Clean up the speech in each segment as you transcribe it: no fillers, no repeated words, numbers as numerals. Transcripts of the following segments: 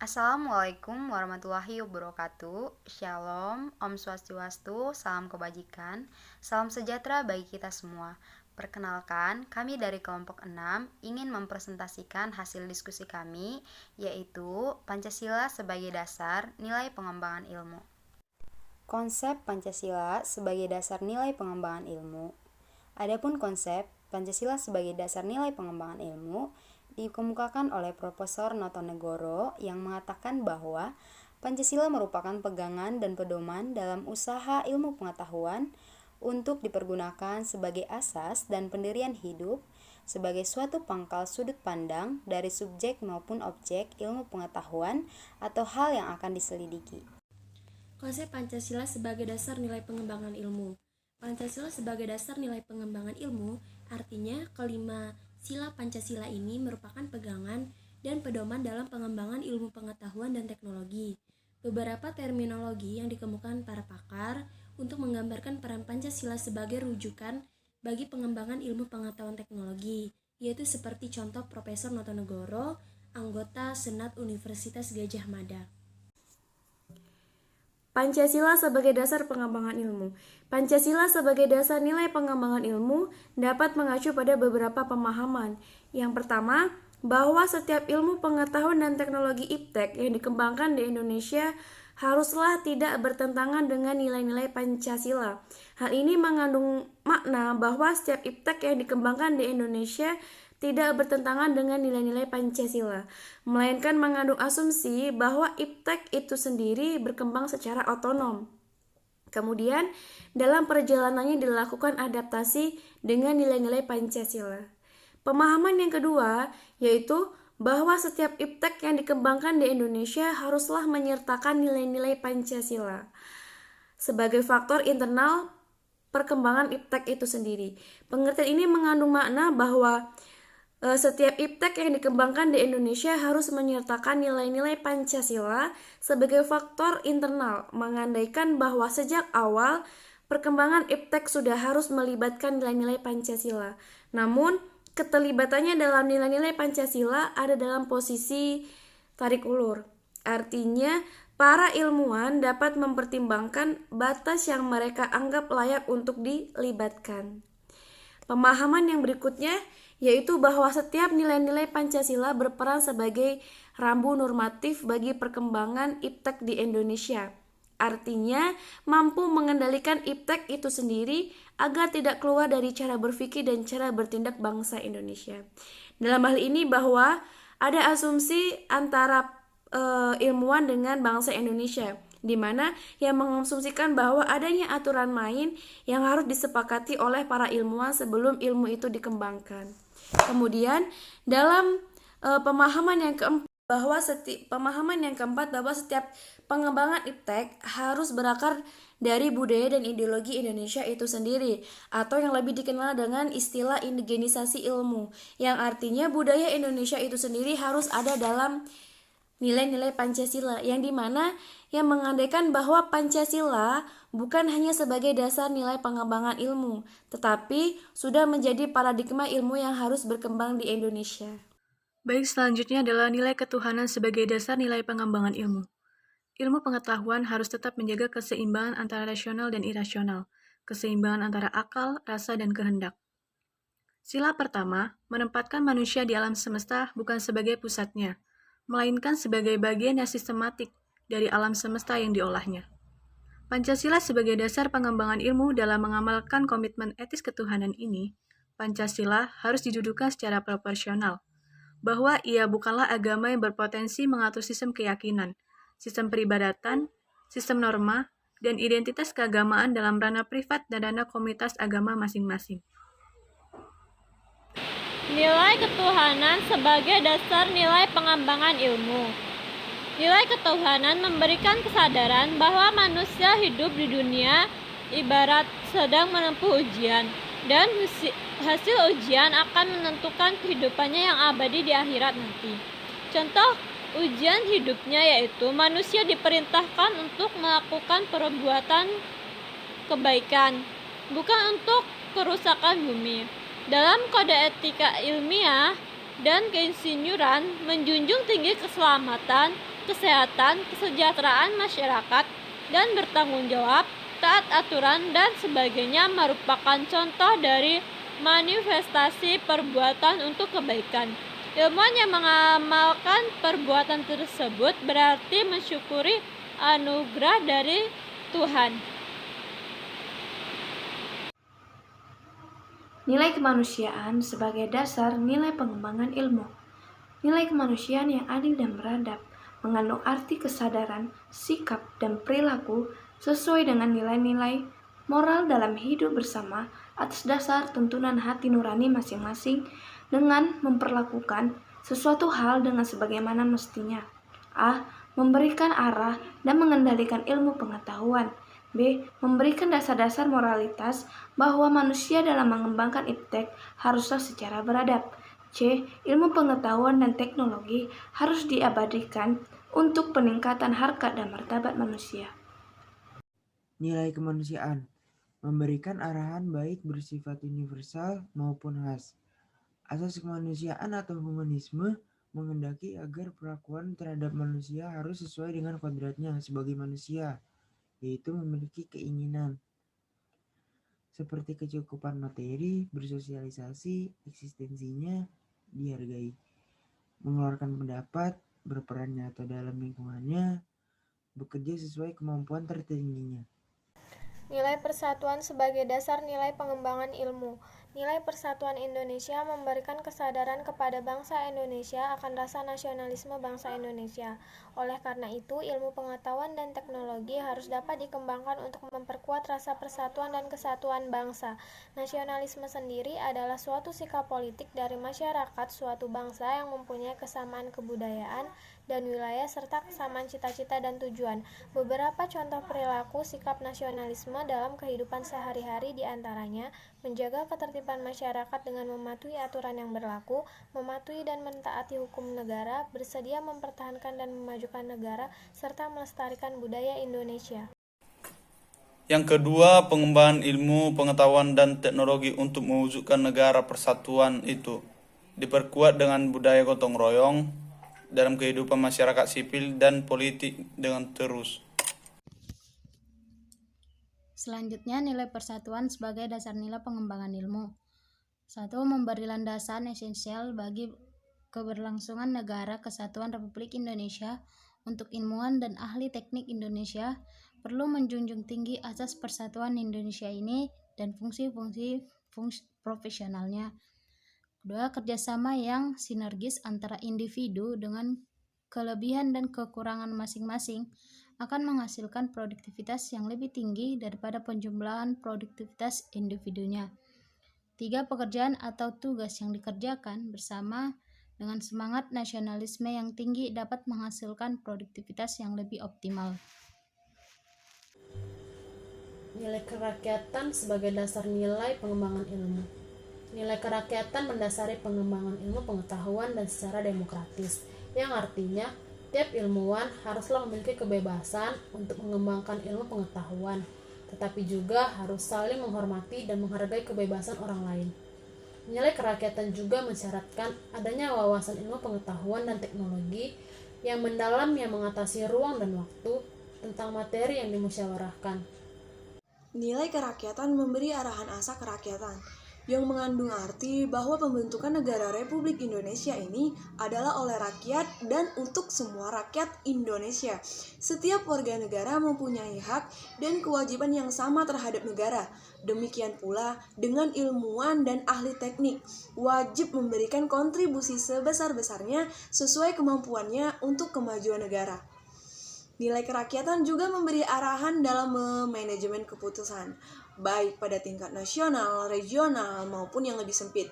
Assalamualaikum warahmatullahi wabarakatuh. Shalom, Om Swastiastu, salam kebajikan, salam sejahtera bagi kita semua. Perkenalkan, kami dari kelompok 6 ingin mempresentasikan hasil diskusi kami, yaitu Pancasila sebagai dasar nilai pengembangan ilmu. Konsep Pancasila sebagai dasar nilai pengembangan ilmu. Adapun konsep Pancasila sebagai dasar nilai pengembangan ilmu dikemukakan oleh Profesor Notonegoro yang mengatakan bahwa Pancasila merupakan pegangan dan pedoman dalam usaha ilmu pengetahuan untuk dipergunakan sebagai asas dan pendirian hidup sebagai suatu pangkal sudut pandang dari subjek maupun objek ilmu pengetahuan atau hal yang akan diselidiki. Konsep Pancasila sebagai dasar nilai pengembangan ilmu. Pancasila sebagai dasar nilai pengembangan ilmu artinya kelima sila Pancasila ini merupakan pegangan dan pedoman dalam pengembangan ilmu pengetahuan dan teknologi. Beberapa terminologi yang dikemukakan para pakar untuk menggambarkan peran Pancasila sebagai rujukan bagi pengembangan ilmu pengetahuan teknologi, yaitu seperti contoh Profesor Notonegoro, anggota Senat Universitas Gadjah Mada. Pancasila sebagai dasar pengembangan ilmu. Pancasila sebagai dasar nilai pengembangan ilmu dapat mengacu pada beberapa pemahaman. Yang pertama, bahwa setiap ilmu pengetahuan dan teknologi iptek yang dikembangkan di Indonesia haruslah tidak bertentangan dengan nilai-nilai Pancasila. Hal ini mengandung makna bahwa setiap iptek yang dikembangkan di Indonesia tidak bertentangan dengan nilai-nilai Pancasila, melainkan mengandung asumsi bahwa iptek itu sendiri berkembang secara otonom. Kemudian, dalam perjalanannya dilakukan adaptasi dengan nilai-nilai Pancasila. Pemahaman yang kedua yaitu bahwa setiap iptek yang dikembangkan di Indonesia haruslah menyertakan nilai-nilai Pancasila sebagai faktor internal perkembangan iptek itu sendiri. Pengertian ini mengandung makna bahwa setiap iptek yang dikembangkan di Indonesia harus menyertakan nilai-nilai Pancasila sebagai faktor internal, mengandaikan bahwa sejak awal perkembangan iptek sudah harus melibatkan nilai-nilai Pancasila. Namun, keterlibatannya dalam nilai-nilai Pancasila ada dalam posisi tarik ulur. Artinya, para ilmuwan dapat mempertimbangkan batas yang mereka anggap layak untuk dilibatkan. Pemahaman yang berikutnya yaitu bahwa setiap nilai-nilai Pancasila berperan sebagai rambu normatif bagi perkembangan iptek di Indonesia. Artinya, mampu mengendalikan iptek itu sendiri agar tidak keluar dari cara berpikir dan cara bertindak bangsa Indonesia. Dalam hal ini bahwa ada asumsi antara ilmuwan dengan bangsa Indonesia, di mana yang mengasumsikan bahwa adanya aturan main yang harus disepakati oleh para ilmuwan sebelum ilmu itu dikembangkan. Kemudian dalam pemahaman yang keempat bahwa setiap pengembangan iptek harus berakar dari budaya dan ideologi Indonesia itu sendiri, atau yang lebih dikenal dengan istilah indigenisasi ilmu, yang artinya budaya Indonesia itu sendiri harus ada dalam nilai-nilai Pancasila, yang dimana yang mengandaikan bahwa Pancasila bukan hanya sebagai dasar nilai pengembangan ilmu, tetapi sudah menjadi paradigma ilmu yang harus berkembang di Indonesia. Baik, selanjutnya adalah nilai ketuhanan sebagai dasar nilai pengembangan ilmu. Ilmu pengetahuan harus tetap menjaga keseimbangan antara rasional dan irasional, keseimbangan antara akal, rasa, dan kehendak. Sila pertama, menempatkan manusia di alam semesta bukan sebagai pusatnya, melainkan sebagai bagian yang sistematik dari alam semesta yang diolahnya. Pancasila sebagai dasar pengembangan ilmu dalam mengamalkan komitmen etis ketuhanan ini, Pancasila harus didudukan secara proporsional, bahwa ia bukanlah agama yang berpotensi mengatur sistem keyakinan, sistem peribadatan, sistem norma, dan identitas keagamaan dalam ranah privat dan ranah komunitas agama masing-masing. Nilai ketuhanan sebagai dasar nilai pengembangan ilmu. Nilai ketuhanan memberikan kesadaran bahwa manusia hidup di dunia ibarat sedang menempuh ujian, dan hasil ujian akan menentukan kehidupannya yang abadi di akhirat nanti. Contoh ujian hidupnya yaitu manusia diperintahkan untuk melakukan perbuatan kebaikan, bukan untuk kerusakan bumi. Dalam kode etika ilmiah dan keinsinyuran menjunjung tinggi keselamatan kesehatan, kesejahteraan masyarakat, dan bertanggung jawab, taat aturan, dan sebagainya merupakan contoh dari manifestasi perbuatan untuk kebaikan. Ilmuwan yang mengamalkan perbuatan tersebut berarti mensyukuri anugerah dari Tuhan. Nilai kemanusiaan sebagai dasar nilai pengembangan ilmu. Nilai kemanusiaan yang adil dan beradab mengandung arti kesadaran, sikap, dan perilaku sesuai dengan nilai-nilai moral dalam hidup bersama atas dasar tuntunan hati nurani masing-masing dengan memperlakukan sesuatu hal dengan sebagaimana mestinya. A. Memberikan arah dan mengendalikan ilmu pengetahuan. B. Memberikan dasar-dasar moralitas bahwa manusia dalam mengembangkan iptek haruslah secara beradab. C. Ilmu pengetahuan dan teknologi harus diabadikan untuk peningkatan harkat dan martabat manusia. Nilai kemanusiaan memberikan arahan baik bersifat universal maupun khas. Asas kemanusiaan atau humanisme menghendaki agar perlakuan terhadap manusia harus sesuai dengan kodratnya sebagai manusia, yaitu memiliki keinginan seperti kecukupan materi, bersosialisasi, eksistensinya dihargai, mengeluarkan pendapat, berperan nyata dalam lingkungannya, bekerja sesuai kemampuan tertingginya. Nilai persatuan sebagai dasar nilai pengembangan ilmu. Nilai persatuan Indonesia memberikan kesadaran kepada bangsa Indonesia akan rasa nasionalisme bangsa Indonesia. Oleh karena itu, ilmu pengetahuan dan teknologi harus dapat dikembangkan untuk memperkuat rasa persatuan dan kesatuan bangsa. Nasionalisme sendiri adalah suatu sikap politik dari masyarakat suatu bangsa yang mempunyai kesamaan kebudayaan dan wilayah serta kesamaan cita-cita dan tujuan. Beberapa contoh perilaku sikap nasionalisme dalam kehidupan sehari-hari diantaranya menjaga ketertiban masyarakat dengan mematuhi aturan yang berlaku, mematuhi dan mentaati hukum negara, bersedia mempertahankan dan memajukan negara, serta melestarikan budaya Indonesia. Yang kedua, pengembangan ilmu, pengetahuan, dan teknologi untuk mewujudkan negara persatuan itu diperkuat dengan budaya gotong royong dalam kehidupan masyarakat sipil dan politik dengan terus. Selanjutnya, nilai persatuan sebagai dasar nilai pengembangan ilmu. 1. Memberi landasan esensial bagi keberlangsungan negara kesatuan Republik Indonesia. Untuk ilmuwan dan ahli teknik Indonesia perlu menjunjung tinggi asas persatuan Indonesia ini dan fungsi-fungsi profesionalnya. 2. Kerjasama yang sinergis antara individu dengan kelebihan dan kekurangan masing-masing akan menghasilkan produktivitas yang lebih tinggi daripada penjumlahan produktivitas individunya. 3. Pekerjaan atau tugas yang dikerjakan bersama dengan semangat nasionalisme yang tinggi dapat menghasilkan produktivitas yang lebih optimal. Nilai kerakyatan sebagai dasar nilai pengembangan ilmu. Nilai kerakyatan mendasari pengembangan ilmu pengetahuan dan secara demokratis, yang artinya tiap ilmuwan haruslah memiliki kebebasan untuk mengembangkan ilmu pengetahuan, tetapi juga harus saling menghormati dan menghargai kebebasan orang lain. Nilai kerakyatan juga mensyaratkan adanya wawasan ilmu pengetahuan dan teknologi yang mendalam yang mengatasi ruang dan waktu tentang materi yang dimusyawarahkan. Nilai kerakyatan memberi arahan asa kerakyatan, yang mengandung arti bahwa pembentukan negara Republik Indonesia ini adalah oleh rakyat dan untuk semua rakyat Indonesia. Setiap warga negara mempunyai hak dan kewajiban yang sama terhadap negara. Demikian pula dengan ilmuwan dan ahli teknik, wajib memberikan kontribusi sebesar-besarnya sesuai kemampuannya untuk kemajuan negara. Nilai kerakyatan juga memberi arahan dalam manajemen keputusan, baik pada tingkat nasional, regional, maupun yang lebih sempit.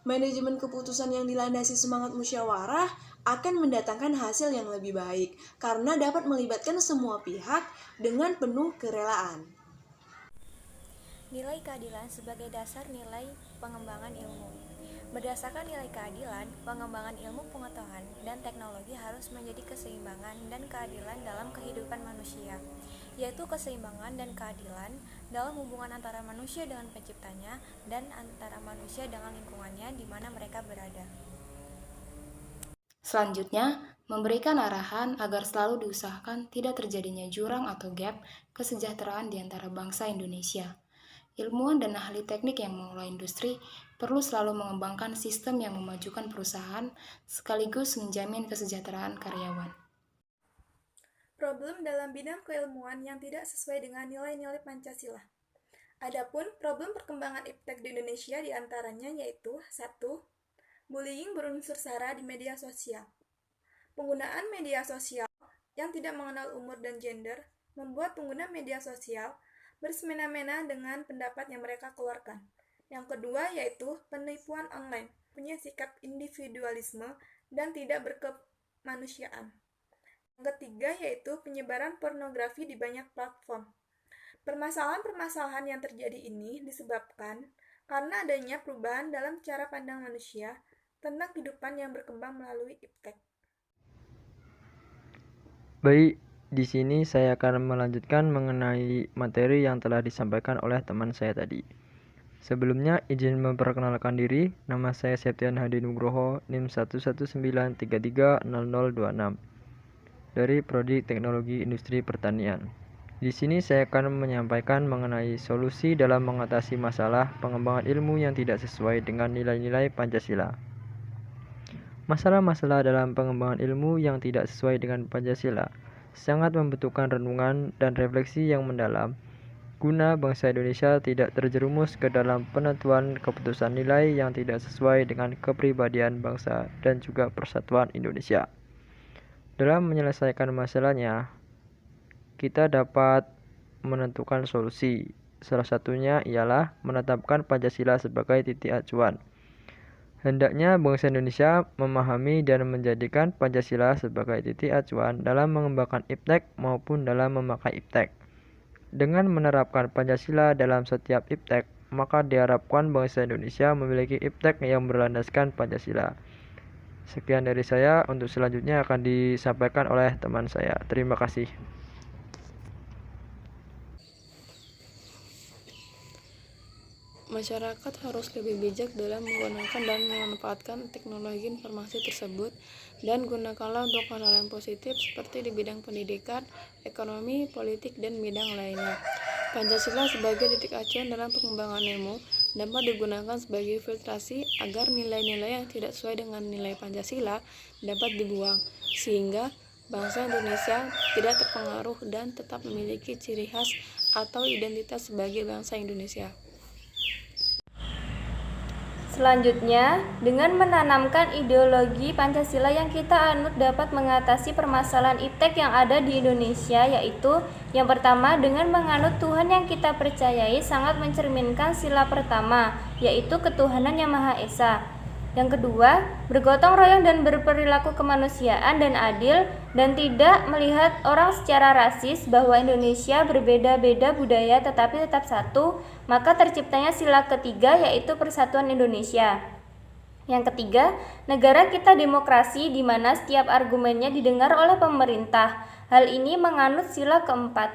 Manajemen keputusan yang dilandasi semangat musyawarah akan mendatangkan hasil yang lebih baik, karena dapat melibatkan semua pihak dengan penuh kerelaan. Nilai keadilan sebagai dasar nilai pengembangan ilmu. Berdasarkan nilai keadilan, pengembangan ilmu pengetahuan dan teknologi harus menjadi keseimbangan dan keadilan dalam kehidupan manusia, yaitu keseimbangan dan keadilan dalam hubungan antara manusia dengan penciptanya dan antara manusia dengan lingkungannya di mana mereka berada. Selanjutnya, memberikan arahan agar selalu diusahakan tidak terjadinya jurang atau gap kesejahteraan di antara bangsa Indonesia. Ilmuwan dan ahli teknik yang mengelola industri perlu selalu mengembangkan sistem yang memajukan perusahaan sekaligus menjamin kesejahteraan karyawan. Problem dalam bidang keilmuan yang tidak sesuai dengan nilai-nilai Pancasila. Adapun problem perkembangan iptek di Indonesia diantaranya yaitu 1. Bullying berunsur sara di media sosial. Penggunaan media sosial yang tidak mengenal umur dan gender membuat pengguna media sosial bersemena-mena dengan pendapat yang mereka keluarkan. Yang kedua yaitu penipuan online, punya sikap individualisme dan tidak berkemanusiaan. Yang ketiga yaitu penyebaran pornografi di banyak platform. Permasalahan-permasalahan yang terjadi ini disebabkan karena adanya perubahan dalam cara pandang manusia tentang kehidupan yang berkembang melalui iptek. Baik, di sini saya akan melanjutkan mengenai materi yang telah disampaikan oleh teman saya tadi. Sebelumnya, izin memperkenalkan diri. Nama saya Septian Hadi Nugroho, NIM 119330026 dari Prodi Teknologi Industri Pertanian. Di sini saya akan menyampaikan mengenai solusi dalam mengatasi masalah pengembangan ilmu yang tidak sesuai dengan nilai-nilai Pancasila. Masalah-masalah dalam pengembangan ilmu yang tidak sesuai dengan Pancasila sangat membutuhkan renungan dan refleksi yang mendalam guna bangsa Indonesia tidak terjerumus ke dalam penentuan keputusan nilai yang tidak sesuai dengan kepribadian bangsa dan juga persatuan Indonesia. Dalam menyelesaikan masalahnya, kita dapat menentukan solusi. Salah satunya ialah menetapkan Pancasila sebagai titik acuan. Hendaknya bangsa Indonesia memahami dan menjadikan Pancasila sebagai titik acuan dalam mengembangkan iptek maupun dalam memakai iptek. Dengan menerapkan Pancasila dalam setiap iptek, maka diharapkan bangsa Indonesia memiliki iptek yang berlandaskan Pancasila. Sekian dari saya, untuk selanjutnya akan disampaikan oleh teman saya. Terima kasih. Masyarakat harus lebih bijak dalam menggunakan dan memanfaatkan teknologi informasi tersebut dan gunakanlah untuk hal-hal yang positif seperti di bidang pendidikan, ekonomi, politik, dan bidang lainnya. Pancasila sebagai titik acuan dalam pengembangan ilmu dapat digunakan sebagai filtrasi agar nilai-nilai yang tidak sesuai dengan nilai Pancasila dapat dibuang, sehingga bangsa Indonesia tidak terpengaruh dan tetap memiliki ciri khas atau identitas sebagai bangsa Indonesia. Selanjutnya, dengan menanamkan ideologi Pancasila yang kita anut dapat mengatasi permasalahan iptek yang ada di Indonesia, yaitu yang pertama dengan menganut Tuhan yang kita percayai sangat mencerminkan sila pertama, yaitu ketuhanan yang Maha Esa. Yang kedua, bergotong royong dan berperilaku kemanusiaan dan adil dan tidak melihat orang secara rasis bahwa Indonesia berbeda-beda budaya tetapi tetap satu, maka terciptanya sila ketiga yaitu Persatuan Indonesia. Yang ketiga, negara kita demokrasi di mana setiap argumennya didengar oleh pemerintah. Hal ini menganut sila keempat.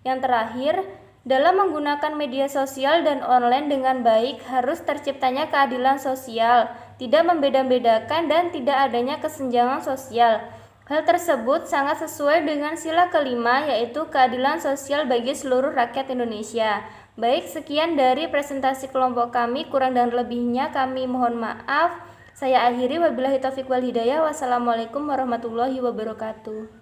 Yang terakhir, dalam menggunakan media sosial dan online dengan baik harus terciptanya keadilan sosial, tidak membeda-bedakan dan tidak adanya kesenjangan sosial. Hal tersebut sangat sesuai dengan sila kelima yaitu keadilan sosial bagi seluruh rakyat Indonesia. Baik, sekian dari presentasi kelompok kami, kurang dan lebihnya kami mohon maaf. Saya akhiri, wabillahi taufiq wal hidayah. Wassalamualaikum warahmatullahi wabarakatuh.